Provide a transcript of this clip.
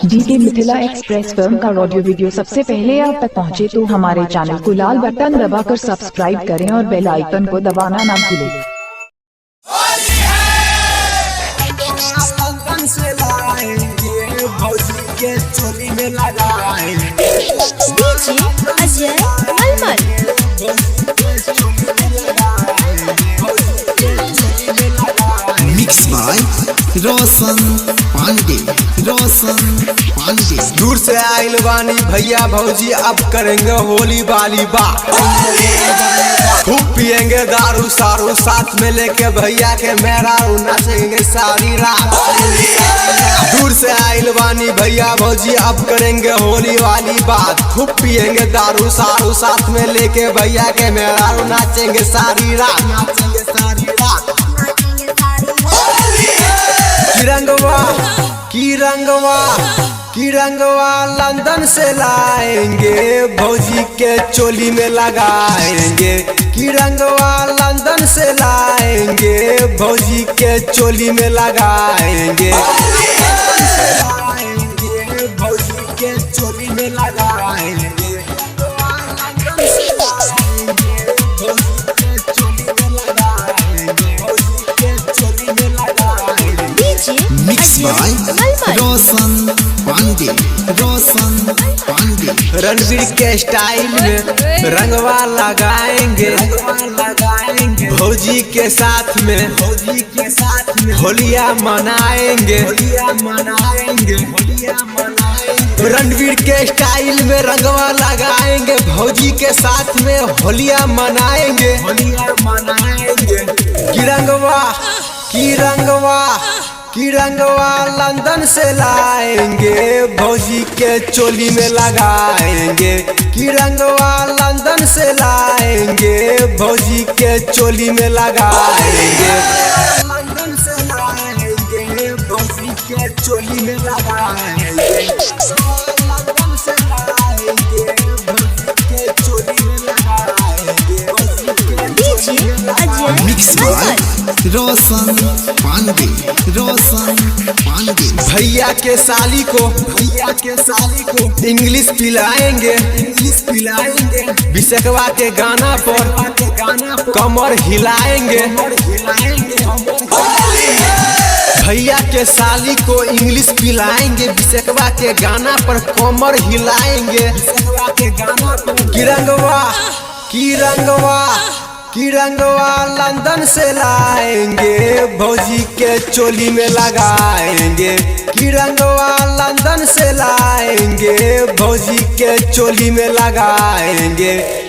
DK Mithila express film का audio video सबसे पहले आप तक पहुंचे तो हमारे चैनल को लाल बटन दबाकर सब्सक्राइब करें और बेल आइकन को दबाना ना भूलें। अजय मलमल मिक्स बाय रोशन पांडे। दूर से आइल बानी भैया भौजी अब करेंगे होली वाली बात। खूब पियेंगे दारू सारू साथ में लेके भैया के मेरा नाचेंगे सारी रात। दूर से आइल बानी भैया भौजी अब करेंगे होली वाली बात। खूब पियेंगे दारू सारू साथ में लेके भैया के मेरा नाचेंगे सारी रात। की रंगवा लंदन से लाएंगे भौजी के चोली में लगाएंगे। की रंगवा लंदन से लाएंगे भौजी के चोली में लगाएंगे। भौजी के चोली में लगाएंगे। मिक्स बाय रोशन पांडे। रणवीर के स्टाइल में रंगवा लगाएंगे भौजी के साथ में होलिया मनाएंगे। रणवीर के स्टाइल में रंगवा लगाएंगे भौजी के साथ में होलिया मनाएंगे। की रंगवा लंदन से लाएंगे भौजी के चोली में लगाएंगे। की रंगवा लंदन से लाएंगे भौजी के चोली में लगाएंगे। लंदन से लाएंगे भौजी के चोली में लगाएंगे। लंदन से लाएंगे भौजी के चोली में लगाएंगे। मिक्स बाय रोशन पांडे। भैया के साली को इंग्लिश पिलाएंगे। बिसकवा के गाना पर कमर हिलाएंगे। भैया के साली को इंग्लिश पिलाएंगे बिसकवा के गाना पर कमर हिलाएंगे। की रंगवा लंदन से लाएंगे भौजी के चोली में लगाएंगे। की रंगवा लंदन से लाएंगे भौजी के चोली में लगाएंगे।